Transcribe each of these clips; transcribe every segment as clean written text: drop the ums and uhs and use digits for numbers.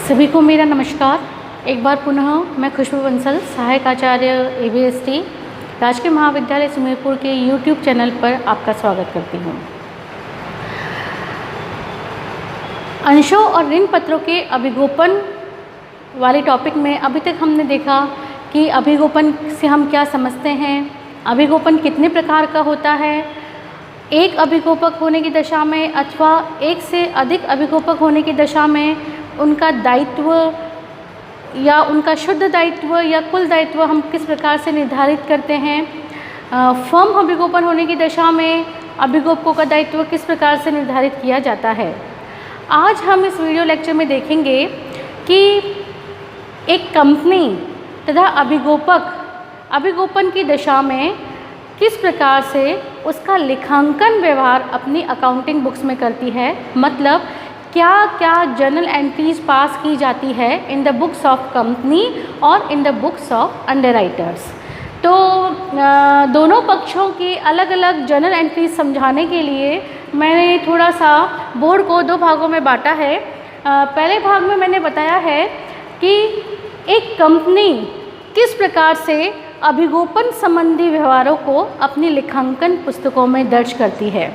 सभी को मेरा नमस्कार। एक बार पुनः मैं खुशबू बंसल, सहायक आचार्य ABST राजकीय महाविद्यालय सुमेरपुर के YouTube चैनल पर आपका स्वागत करती हूँ। अंशों और ऋण पत्रों के अभिगोपन वाले टॉपिक में अभी तक हमने देखा कि अभिगोपन से हम क्या समझते हैं, अभिगोपन कितने प्रकार का होता है, एक अभिगोपक होने की दशा में अथवा एक से अधिक अभिगोपक होने की दशा में उनका दायित्व या उनका शुद्ध दायित्व या कुल दायित्व हम किस प्रकार से निर्धारित करते हैं, फर्म अभिगोपन होने की दशा में अभिगोपकों का दायित्व किस प्रकार से निर्धारित किया जाता है। आज हम इस वीडियो लेक्चर में देखेंगे कि एक कंपनी तथा अभिगोपन की दशा में किस प्रकार से उसका लेखांकन व्यवहार अपनी अकाउंटिंग बुक्स में करती है, मतलब क्या क्या जर्नल एंट्रीज पास की जाती है in the books of company और in the books of underwriters. तो दोनों पक्षों की अलग अलग जर्नल एंट्रीज समझाने के लिए मैंने थोड़ा सा बोर्ड को दो भागों में बांटा है। पहले भाग में मैंने बताया है कि एक कंपनी किस प्रकार से अभिगोपन संबंधी व्यवहारों को अपनी लेखांकन पुस्तकों में दर्ज करती है,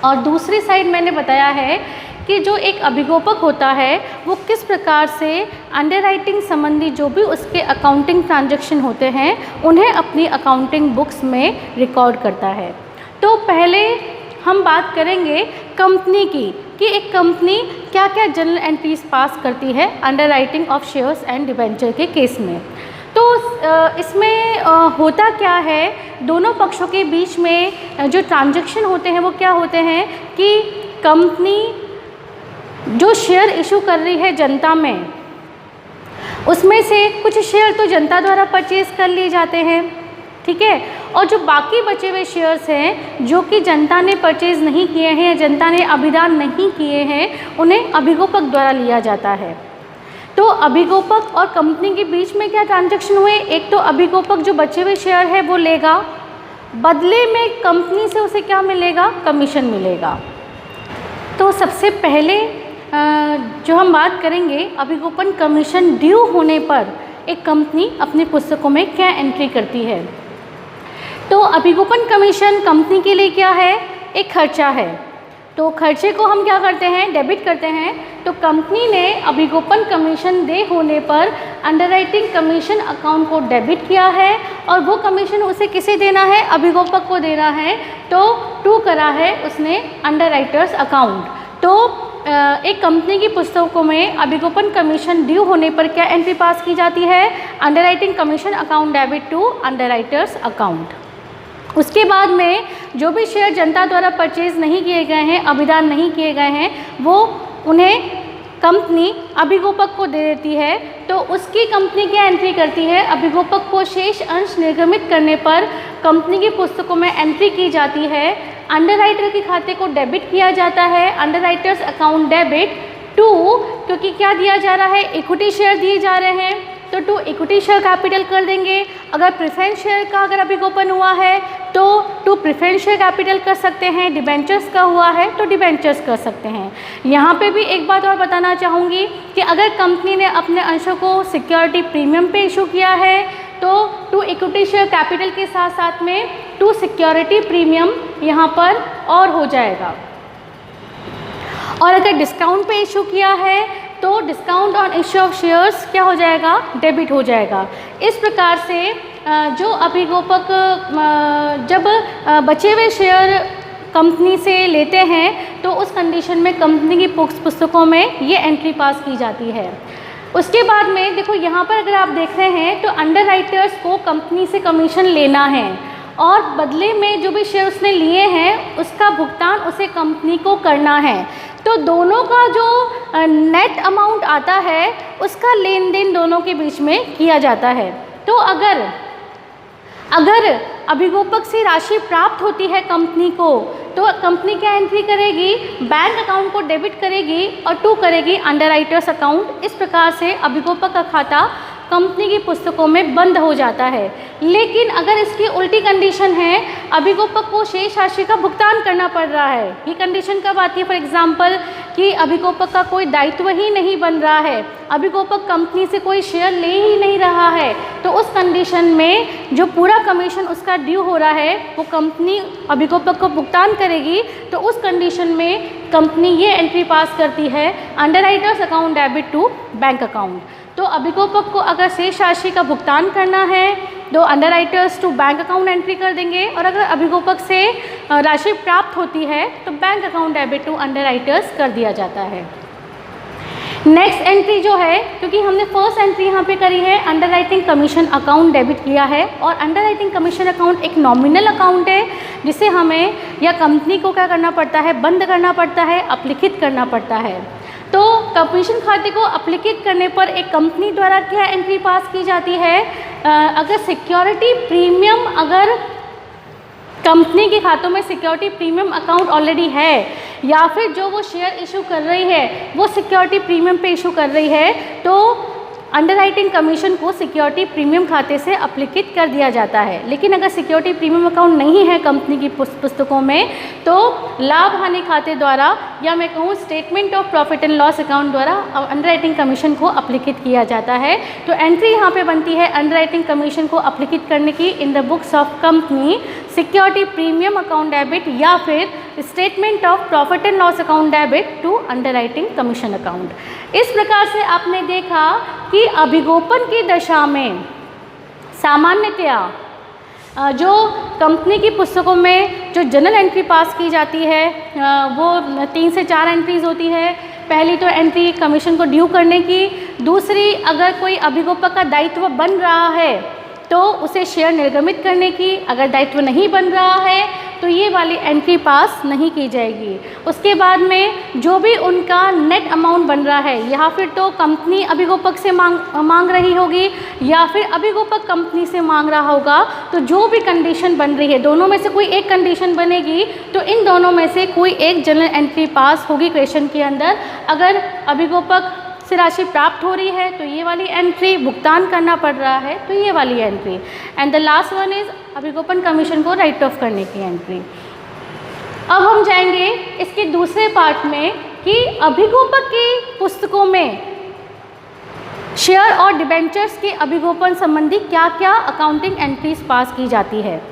और दूसरी साइड मैंने बताया है कि जो एक अभिगोपक होता है वो किस प्रकार से अंडरराइटिंग संबंधी जो भी उसके अकाउंटिंग ट्रांजैक्शन होते हैं उन्हें अपनी अकाउंटिंग बुक्स में रिकॉर्ड करता है। तो पहले हम बात करेंगे कंपनी की कि एक कंपनी क्या क्या जर्नल एंट्रीज पास करती है underwriting of shares and debenture के केस में। तो इसमें होता क्या है, दोनों पक्षों के बीच में जो ट्रांजैक्शन होते हैं वो क्या होते हैं कि कंपनी जो शेयर इशू कर रही है जनता में, उसमें से कुछ शेयर तो जनता द्वारा परचेज कर लिए जाते हैं, ठीक है, और जो बाकी बचे हुए शेयर्स हैं जो कि जनता ने परचेज नहीं किए हैं या जनता ने अभिदान नहीं किए हैं उन्हें अभिगोपक द्वारा लिया जाता है। तो अभिगोपक और कंपनी के बीच में क्या ट्रांजैक्शन हुए, एक तो अभिगोपक जो बचे हुए शेयर है वो लेगा, बदले में कंपनी से उसे क्या मिलेगा, कमीशन मिलेगा। तो सबसे पहले जो हम बात करेंगे अभिगोपन कमीशन ड्यू होने पर एक कंपनी अपनी पुस्तकों में क्या एंट्री करती है। तो अभिगोपन कमीशन कंपनी के लिए क्या है, एक खर्चा है। तो खर्चे को हम क्या करते हैं, डेबिट करते हैं। तो कंपनी ने अभिगोपन कमीशन दे होने पर अंडरराइटिंग कमीशन अकाउंट को डेबिट किया है और वो कमीशन उसे किसे देना है, अभिगोपक को देना है। तो टू करा है उसने अंडरराइटर्स अकाउंट। तो एक कंपनी की पुस्तकों में अभिगोपन कमीशन ड्यू होने पर क्या एंट्री पास की जाती है, underwriting commission account debit to underwriters account. उसके बाद में जो भी शेयर जनता द्वारा परचेज नहीं किए गए हैं, अभिदान नहीं किए गए हैं, वो उन्हें कंपनी अभिगोपक को दे देती है। तो उसकी कंपनी क्या एंट्री करती है, अभिगोपक को शेष अंश निर्गमित करने पर कंपनी की पुस्तकों में एंट्री की जाती है, अंडरराइटर के खाते को डेबिट किया जाता है, अंडरराइटर्स अकाउंट डेबिट टू, क्योंकि क्या दिया जा रहा है, इक्विटी शेयर दिए जा रहे हैं तो टू इक्विटी शेयर कैपिटल कर देंगे। अगर प्रेफरेंस शेयर का अगर अभिगोपन हुआ है तो टू प्रेफरेंस शेयर कैपिटल कर सकते हैं, डिबेंचर्स का हुआ है तो डिबेंचर्स कर सकते हैं। यहाँ पे भी एक बात और बताना चाहूँगी कि अगर कंपनी ने अपने अंशों को सिक्योरिटी प्रीमियम पे इशू किया है तो टू इक्विटी शेयर कैपिटल के साथ साथ में टू सिक्योरिटी प्रीमियम यहाँ पर और हो जाएगा। और अगर डिस्काउंट पे इशू किया है तो discount on issue of shares क्या हो जाएगा, डेबिट हो जाएगा। इस प्रकार से जो अभिगोपक जब बचे हुए शेयर कंपनी से लेते हैं तो उस कंडीशन में कंपनी की पुस्तकों में ये एंट्री पास की जाती है। उसके बाद में देखो यहाँ पर अगर आप देख रहे हैं तो अंडरराइटर्स को कंपनी से कमीशन लेना है और बदले में जो भी शेयर उसने लिए हैं उसका भुगतान उसे कंपनी को करना है। तो दोनों का जो नेट अमाउंट आता है उसका लेन देन दोनों के बीच में किया जाता है। तो अगर अभिगोपक से राशि प्राप्त होती है कंपनी को तो कंपनी क्या एंट्री करेगी, बैंक अकाउंट को डेबिट करेगी और टू करेगी अंडरराइटर्स अकाउंट। इस प्रकार से अभिगोपक का खाता कंपनी की पुस्तकों में बंद हो जाता है। लेकिन अगर इसकी उल्टी कंडीशन है, अभिगोपक को शेष राशि का भुगतान करना पड़ रहा है, ये कंडीशन कब आती है? फॉर एग्जांपल कि अभिगोपक का कोई दायित्व ही नहीं बन रहा है, अभिगोपक कंपनी से कोई शेयर ले ही नहीं रहा है, तो उस कंडीशन में जो पूरा कमीशन उसका ड्यू हो रहा है वो कंपनी अभिगोपक को भुगतान करेगी। तो उस कंडीशन में कंपनी ये एंट्री पास करती है, underwriters account debit to bank account. तो अभिगोपक को अगर शेष राशि का भुगतान करना है तो underwriters to bank account entry कर देंगे, और अगर अभिगोपक से राशि प्राप्त होती है तो bank account debit to underwriters कर दिया जाता है। नेक्स्ट एंट्री जो है, क्योंकि हमने फर्स्ट एंट्री यहाँ पे करी है, अंडरराइटिंग कमीशन अकाउंट डेबिट किया है, और अंडरराइटिंग कमीशन अकाउंट एक नॉमिनल अकाउंट है जिसे हमें या कंपनी को क्या करना पड़ता है? बंद करना पड़ता है, अपलिखित करना पड़ता है। तो कमीशन खाते को अपलिखित करने पर एक कंपनी द्वारा क्या एंट्री पास की जाती है? अगर सिक्योरिटी प्रीमियम, अगर कंपनी के खातों में सिक्योरिटी प्रीमियम अकाउंट ऑलरेडी है, या फिर जो वो शेयर इशू कर रही है वो सिक्योरिटी प्रीमियम पे इशू कर रही है, तो अंडरराइटिंग कमीशन को सिक्योरिटी प्रीमियम खाते से अपलिखित कर दिया जाता है। लेकिन अगर सिक्योरिटी प्रीमियम अकाउंट नहीं है कंपनी की पुस्तकों में, तो लाभ हानि खाते द्वारा, या मैं कहूँ statement of profit and loss account द्वारा अंडरराइटिंग कमीशन को अपलिखित किया जाता है। तो एंट्री यहाँ पे बनती है अंडरराइटिंग कमीशन को अपलिखित करने की in the books of company, security premium account debit, या फिर statement of profit and loss account debit to underwriting commission account. इस प्रकार से आपने देखा कि अभिगोपन की दशा में सामान्यतया जो कंपनी की पुस्तकों में जो जनरल एंट्री पास की जाती है वो 3 से 4 एंट्रीज होती है। पहली तो एंट्री कमीशन को ड्यू करने की, दूसरी अगर कोई अभिगोपक का दायित्व बन रहा है तो उसे शेयर निर्गमित करने की, अगर दायित्व नहीं बन रहा है तो ये वाली एंट्री पास नहीं की जाएगी। उसके बाद में जो भी उनका नेट अमाउंट बन रहा है, या फिर तो कंपनी अभिगोपक से मांग रही होगी, या फिर अभिगोपक कंपनी से मांग रहा होगा, तो जो भी कंडीशन बन रही है दोनों में से कोई एक कंडीशन बनेगी, तो इन दोनों में से कोई एक जनरल एंट्री पास होगी क्वेश्चन के अंदर। अगर अभिगोपक से राशि प्राप्त हो रही है तो ये वाली एंट्री, भुगतान करना पड़ रहा है तो ये वाली entry, and the last one is अभिगोपन कमीशन को राइट ऑफ करने की एंट्री। अब हम जाएंगे इसके दूसरे पार्ट में कि अभिगोपक की पुस्तकों में शेयर और डिबेंचर्स के अभिगोपन संबंधी क्या क्या अकाउंटिंग एंट्रीज पास की जाती है।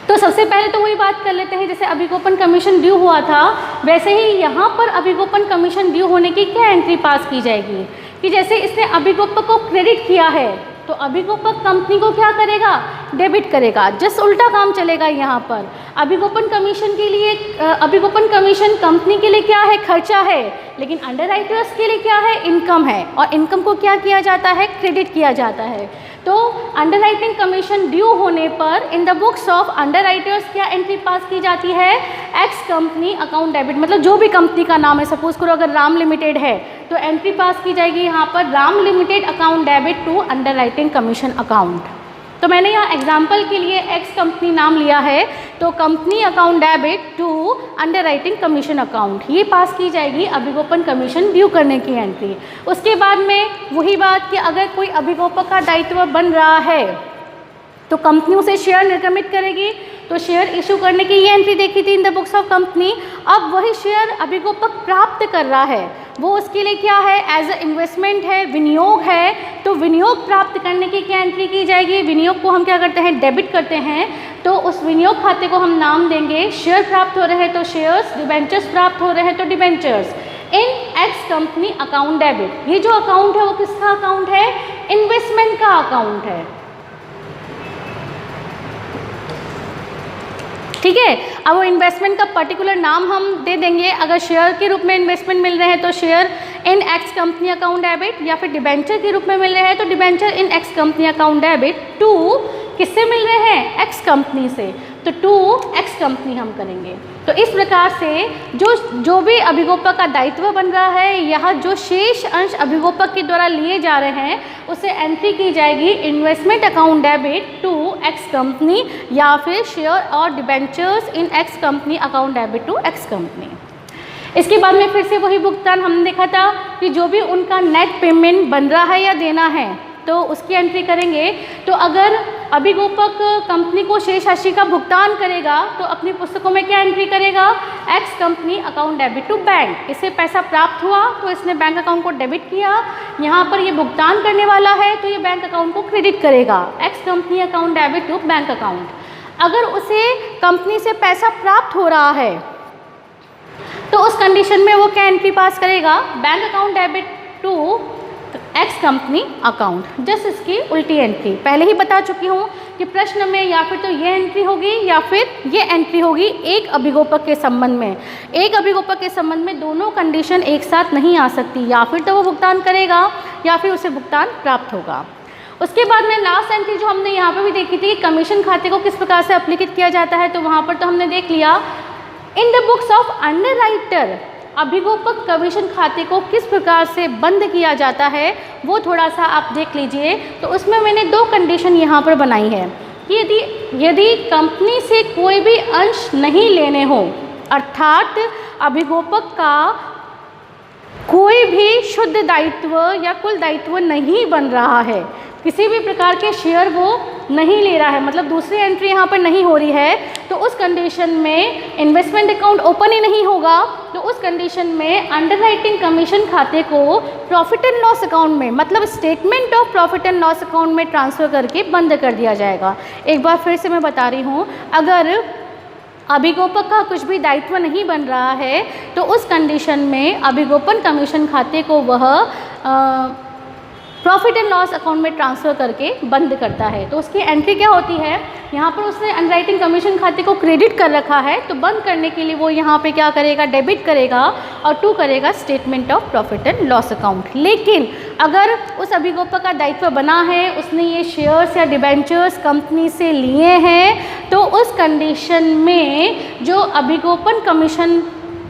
तो सबसे पहले तो वही बात कर लेते हैं, जैसे अभिगोपन कमीशन ड्यू हुआ था वैसे ही यहाँ पर अभिगोपन कमीशन ड्यू होने की क्या एंट्री पास की जाएगी कि जैसे इसने अभिगोपक को क्रेडिट किया है तो अभिगोपक कंपनी को क्या करेगा? डेबिट करेगा। जस्ट उल्टा काम चलेगा यहाँ पर। अभिगोपन कमीशन के लिए, अभिगोपन कमीशन कंपनी के लिए क्या है? खर्चा है, लेकिन अंडरराइटर्स के लिए क्या है? इनकम है, और इनकम को क्या किया जाता है? क्रेडिट किया जाता है। तो अंडरराइटिंग कमीशन ड्यू होने पर इन द बुक्स ऑफ अंडरराइटर्स क्या एंट्री पास की जाती है? एक्स कंपनी अकाउंट डेबिट, मतलब जो भी कंपनी का नाम है, सपोज करो अगर राम लिमिटेड है तो एंट्री पास की जाएगी यहाँ पर Ram limited account debit to underwriting commission account. तो मैंने यहाँ एग्जाम्पल के लिए एक्स कंपनी नाम लिया है, तो company account debit to underwriting commission account, ये पास की जाएगी अभिगोपन कमीशन ड्यू करने की एंट्री। उसके बाद में वही बात कि अगर कोई अभिगोपक का दायित्व बन रहा है तो कंपनी उसे शेयर निर्गमित करेगी, तो शेयर इशू करने की ये एंट्री देखी थी इन द बुक्स ऑफ कंपनी। अब वही शेयर अभिगोपक प्राप्त कर रहा है, वो उसके लिए क्या है? एज अ इन्वेस्टमेंट है, विनियोग है, तो विनियोग प्राप्त करने की क्या एंट्री की जाएगी? विनियोग को हम क्या करते हैं? डेबिट करते हैं, तो उस विनियोग खाते को हम नाम देंगे शेयर प्राप्त हो रहे हैं तो शेयर्स, डिबेंचर्स प्राप्त हो रहे हैं तो debentures in X company account debit. ये जो अकाउंट है वो किसका अकाउंट है? इन्वेस्टमेंट का अकाउंट है। ठीक है, अब वो इन्वेस्टमेंट का पर्टिकुलर नाम हम दे देंगे। अगर शेयर के रूप में इन्वेस्टमेंट मिल रहे हैं तो share in X company account debit, या फिर डिबेंचर के रूप में मिल रहे हैं तो debenture in X company account debit to किससे मिल रहे हैं? एक्स कंपनी से, तो टू एक्स कंपनी हम करेंगे। तो इस प्रकार से जो भी अभिगोपक का दायित्व बन रहा है, यह जो शेष अंश अभिगोपक के द्वारा लिए जा रहे हैं उसे एंट्री की जाएगी investment account debit to X company, या फिर शेयर और debentures in X company account debit to X company. इसके बाद में फिर से वही भुगतान हमने देखा था कि जो भी उनका नेट पेमेंट बन रहा है या देना है तो उसकी एंट्री करेंगे। तो अगर अभिगोपक कंपनी को शेष राशि का भुगतान करेगा तो अपनी पुस्तकों में क्या एंट्री करेगा, X company account debit to bank. इसे पैसा प्राप्त हुआ तो इसने बैंक अकाउंट को डेबिट किया, यहाँ पर ये भुगतान करने वाला है तो ये बैंक अकाउंट को क्रेडिट करेगा, X company account debit to bank account. अगर उसे कंपनी से पैसा प्राप्त हो रहा है तो उस कंडीशन में वो क्या एंट्री पास करेगा, bank account debit to X company account. Just इसकी उल्टी एंट्री पहले ही बता चुकी हूँ कि प्रश्न में या फिर तो ये एंट्री होगी या फिर ये एंट्री होगी एक अभिगोपक के संबंध में। एक अभिगोपक के संबंध में दोनों कंडीशन एक साथ नहीं आ सकती, या फिर तो वो भुगतान करेगा या फिर उसे भुगतान प्राप्त होगा। उसके बाद में लास्ट एंट्री जो हमने यहाँ पर भी देखी थी कि कमीशन खाते को किस प्रकार से एप्लीकेट किया जाता है, तो वहाँ पर तो हमने देख लिया in the books of underwriter अभिगोपक कमीशन खाते को किस प्रकार से बंद किया जाता है वो थोड़ा सा आप देख लीजिए। तो उसमें मैंने दो कंडीशन यहाँ पर बनाई है कि यदि कंपनी से कोई भी अंश नहीं लेने हो, अर्थात अभिगोपक का कोई भी शुद्ध दायित्व या कुल दायित्व नहीं बन रहा है, किसी भी प्रकार के शेयर वो नहीं ले रहा है, मतलब दूसरी एंट्री यहाँ पर नहीं हो रही है, तो उस कंडीशन में इन्वेस्टमेंट अकाउंट ओपन ही नहीं होगा। तो उस कंडीशन में अंडरराइटिंग कमीशन खाते को प्रॉफिट एंड लॉस अकाउंट में, मतलब statement of profit and loss account में ट्रांसफ़र करके बंद कर दिया जाएगा। एक बार फिर से मैं बता रही हूँ, अगर अभिगोपक का कुछ भी दायित्व नहीं बन रहा है तो उस कंडीशन में अभिगोपन कमीशन खाते को वह प्रॉफिट एंड लॉस अकाउंट में ट्रांसफ़र करके बंद करता है। तो उसकी एंट्री क्या होती है, यहाँ पर उसने अंडरराइटिंग कमीशन खाते को क्रेडिट कर रखा है, तो बंद करने के लिए वो यहाँ पे क्या करेगा, डेबिट करेगा और टू करेगा statement of profit and loss account. लेकिन अगर उस अभिगोपक का दायित्व बना है, उसने ये शेयर्स या डिबेंचर्स कंपनी से लिए हैं, तो उस कंडीशन में जो अभिगोपन कमीशन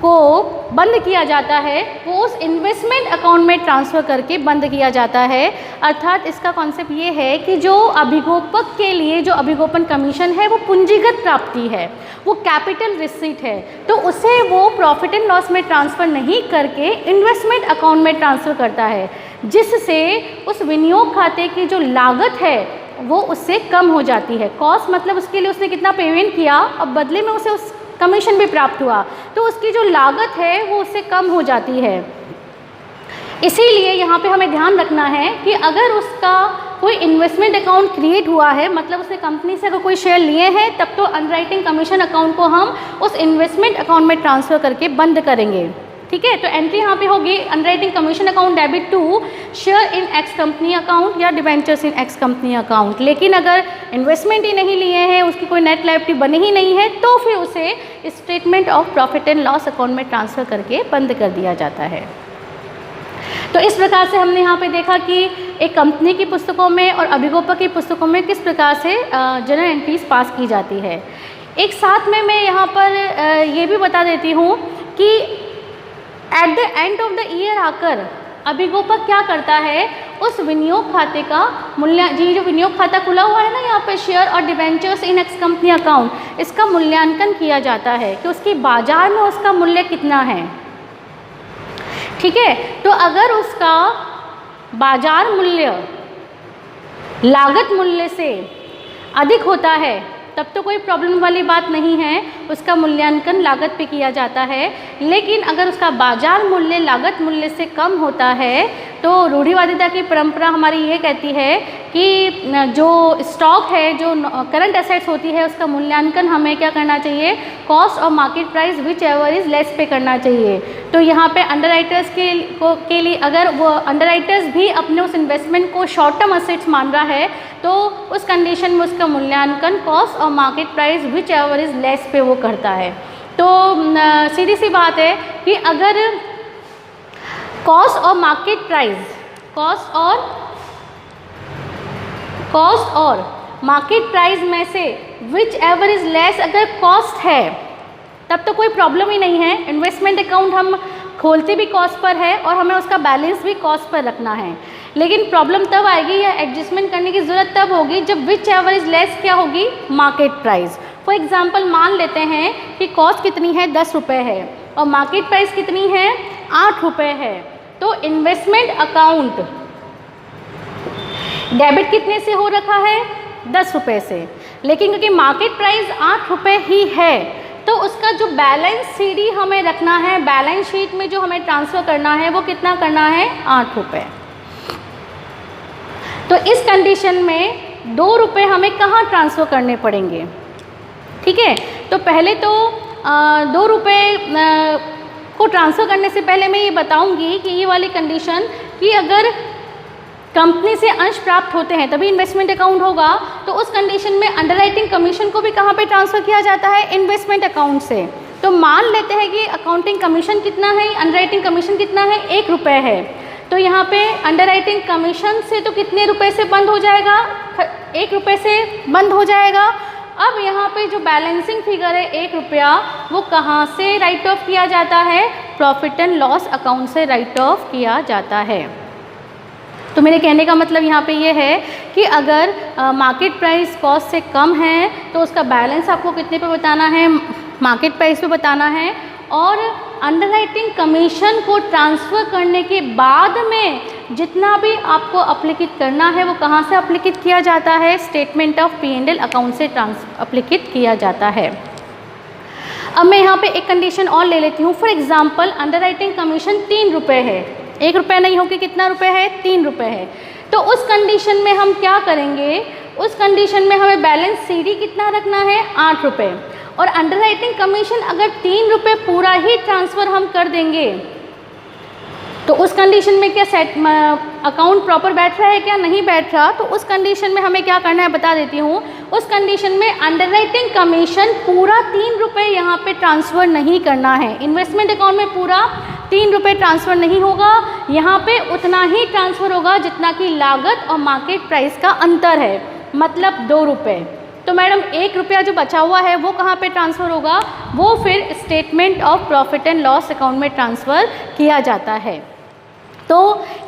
को बंद किया जाता है वो उस इन्वेस्टमेंट अकाउंट में ट्रांसफ़र करके बंद किया जाता है। अर्थात इसका कॉन्सेप्ट ये है कि जो अभिगोपक के लिए जो अभिगोपन कमीशन है वो पूंजीगत प्राप्ति है, वो कैपिटल रिसीट है, तो उसे वो प्रॉफिट एंड लॉस में ट्रांसफ़र नहीं करके इन्वेस्टमेंट अकाउंट में ट्रांसफ़र करता है, जिससे उस विनियोग खाते की जो लागत है वो उससे कम हो जाती है। कॉस्ट मतलब उसके लिए उसने कितना पेमेंट किया और बदले में उसे उस कमीशन भी प्राप्त हुआ, तो उसकी जो लागत है वो उससे कम हो जाती है। इसीलिए यहाँ पे हमें ध्यान रखना है कि अगर उसका कोई इन्वेस्टमेंट अकाउंट क्रिएट हुआ है, मतलब उसने कंपनी से अगर कोई शेयर लिए हैं, तब तो अंडरराइटिंग कमीशन अकाउंट को हम उस इन्वेस्टमेंट अकाउंट में ट्रांसफ़र करके बंद करेंगे। ठीक है, तो एंट्री यहाँ पे होगी underwriting commission account debit to share in X company account या debentures in X company account. लेकिन अगर इन्वेस्टमेंट ही नहीं लिए हैं, उसकी कोई नेट लायबिलिटी बनी ही नहीं है, तो फिर उसे statement of profit and loss account में ट्रांसफ़र करके बंद कर दिया जाता है। तो इस प्रकार से हमने यहाँ पे देखा कि एक कंपनी की पुस्तकों में और अभिगोपक की पुस्तकों में किस प्रकार से जर्नल एंट्रीज पास की जाती है। एक साथ में मैं यहाँ पर ये भी बता देती हूँ कि at the end of the year आकर अभिगोपक क्या करता है, उस विनियोग खाते का मूल्य, जो विनियोग खाता खुला हुआ है ना यहाँ पे शेयर और debentures in X company account, इसका मूल्यांकन किया जाता है कि उसकी बाजार में उसका मूल्य कितना है। ठीक है, तो अगर उसका बाजार मूल्य लागत मूल्य से अधिक होता है तब तो कोई प्रॉब्लम वाली बात नहीं है, उसका मूल्यांकन लागत पे किया जाता है। लेकिन अगर उसका बाजार मूल्य लागत मूल्य से कम होता है तो रूढ़िवादिता की परंपरा हमारी ये कहती है कि जो स्टॉक है, जो करंट एसेट्स होती है, उसका मूल्यांकन हमें क्या करना चाहिए, कॉस्ट और market price which ever is less पे करना चाहिए। तो यहाँ पे अंडरराइटर्स के लिए अगर वो अंडरराइटर्स भी अपने उस इन्वेस्टमेंट को शॉर्ट टर्म असेट्स मान रहा है तो उस कंडीशन में उसका मूल्यांकन कॉस्ट और market price which ever is less पे वो करता है। तो सीधी सी बात है कि अगर कॉस्ट और मार्केट प्राइस, कॉस्ट और मार्केट प्राइस में से विच एवर इज़ लेस अगर कॉस्ट है तब तो कोई प्रॉब्लम ही नहीं है। इन्वेस्टमेंट अकाउंट हम खोलते भी कॉस्ट पर है और हमें उसका बैलेंस भी कॉस्ट पर रखना है। लेकिन प्रॉब्लम तब आएगी या एडजस्टमेंट करने की ज़रूरत तब होगी जब विच एवर इज़ लेस क्या होगी, मार्केट प्राइस। फॉर एग्जांपल मान लेते हैं कि कॉस्ट कितनी है, 10 रुपये है और मार्केट प्राइस कितनी है, 8 रुपये है। तो इन्वेस्टमेंट डेबिट कितने से हो रखा है? 10 रुपये से। लेकिन क्योंकि मार्केट प्राइस 8 रुपये ही है तो उसका जो बैलेंस CD हमें रखना है, बैलेंस शीट में जो हमें ट्रांसफ़र करना है वो कितना करना है? 8 रुपये। तो इस कंडीशन में 2 रुपये हमें कहाँ ट्रांसफ़र करने पड़ेंगे? ठीक है, तो पहले तो 2 रुपये को ट्रांसफ़र करने से पहले मैं ये बताऊंगी कि ये वाली कंडीशन कि अगर कंपनी से अंश प्राप्त होते हैं तभी इन्वेस्टमेंट अकाउंट होगा, तो उस कंडीशन में अंडरराइटिंग कमीशन को भी कहाँ पे ट्रांसफ़र किया जाता है? इन्वेस्टमेंट अकाउंट से। तो मान लेते हैं कि अकाउंटिंग कमीशन कितना है, अंडरराइटिंग कमीशन कितना है? 1 रुपये है। तो यहाँ पे अंडरराइटिंग कमीशन से तो कितने रुपए से बंद हो जाएगा? 1 रुपये से बंद हो जाएगा। अब यहाँ पे जो बैलेंसिंग फिगर है 1 रुपया, वो कहाँ से राइट ऑफ किया जाता है? प्रॉफिट एंड लॉस अकाउंट से राइट ऑफ किया जाता है। तो मेरे कहने का मतलब यहाँ पे ये है कि अगर मार्केट प्राइस कॉस्ट से कम है तो उसका बैलेंस आपको कितने पे बताना है? मार्केट प्राइस पे बताना है। और अंडरराइटिंग कमीशन को ट्रांसफ़र करने के बाद में जितना भी आपको अप्लिकेट करना है वो कहाँ से अप्लिकेट किया जाता है? स्टेटमेंट ऑफ P&L अकाउंट से अप्लिकेट किया जाता है। अब मैं यहाँ पे एक कंडीशन और ले लेती हूँ। फॉर एग्जांपल अंडरराइटिंग कमीशन 3 रुपये है, 1 रुपये नहीं होकर कितना रुपये है? 3 रुपये है। तो उस कंडीशन में हम क्या करेंगे? उस कंडीशन में हमें बैलेंस CD कितना रखना है? 8 रुपये। और अंडरराइटिंग कमीशन अगर 3 रुपये पूरा ही ट्रांसफ़र हम कर देंगे तो उस कंडीशन में क्या अकाउंट प्रॉपर बैठ रहा है क्या? नहीं बैठ रहा। तो उस कंडीशन में हमें क्या करना है बता देती हूँ। उस कंडीशन में अंडरराइटिंग कमीशन पूरा 3 रुपये यहाँ पे ट्रांसफ़र नहीं करना है। इन्वेस्टमेंट अकाउंट में पूरा 3 रुपये ट्रांसफ़र नहीं होगा, यहाँ पे उतना ही ट्रांसफ़र होगा जितना कि लागत और मार्केट प्राइस का अंतर है, मतलब 2 रुपये। तो मैडम 1 रुपया जो बचा हुआ है वो कहाँ पे ट्रांसफ़र होगा? वो फिर statement of profit and loss account में ट्रांसफ़र किया जाता है। तो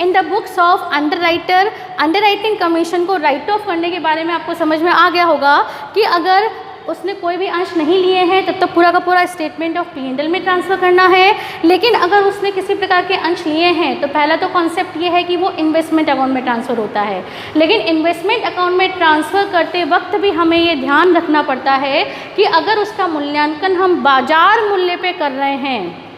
इन the books of underwriter underwriting commission को राइट ऑफ करने के बारे में आपको समझ में आ गया होगा कि अगर उसने कोई भी अंश नहीं लिए हैं तब तो पूरा का पूरा स्टेटमेंट ऑफ P&L में ट्रांसफ़र करना है। लेकिन अगर उसने किसी प्रकार के अंश लिए हैं तो पहला तो कॉन्सेप्ट ये है कि वो इन्वेस्टमेंट अकाउंट में ट्रांसफ़र होता है। लेकिन इन्वेस्टमेंट अकाउंट में ट्रांसफ़र करते वक्त भी हमें ये ध्यान रखना पड़ता है कि अगर उसका मूल्यांकन हम बाज़ार मूल्य पे कर रहे हैं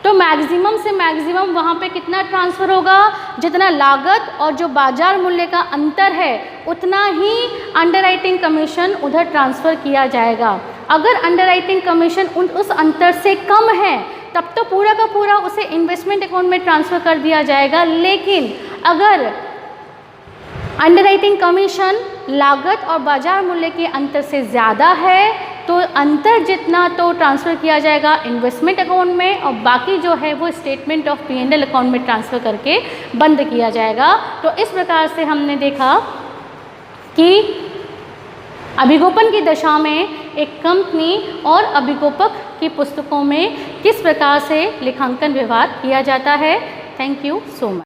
तो मैक्सिमम से मैक्सिमम वहाँ पे कितना ट्रांसफ़र होगा? जितना लागत और जो बाज़ार मूल्य का अंतर है उतना ही अंडरराइटिंग कमीशन उधर ट्रांसफ़र किया जाएगा। अगर अंडरराइटिंग कमीशन उस अंतर से कम है तब तो पूरा का पूरा उसे इन्वेस्टमेंट अकाउंट में ट्रांसफ़र कर दिया जाएगा। लेकिन अगर अंडरराइटिंग कमीशन लागत और बाज़ार मूल्य के अंतर से ज़्यादा है तो अंतर जितना तो ट्रांसफ़र किया जाएगा इन्वेस्टमेंट अकाउंट में और बाकी जो है वो स्टेटमेंट ऑफ P&L अकाउंट में ट्रांसफ़र करके बंद किया जाएगा। तो इस प्रकार से हमने देखा कि अभिगोपन की दशा में एक कंपनी और अभिगोपक की पुस्तकों में किस प्रकार से लेखांकन व्यवहार किया जाता है। Thank you so much.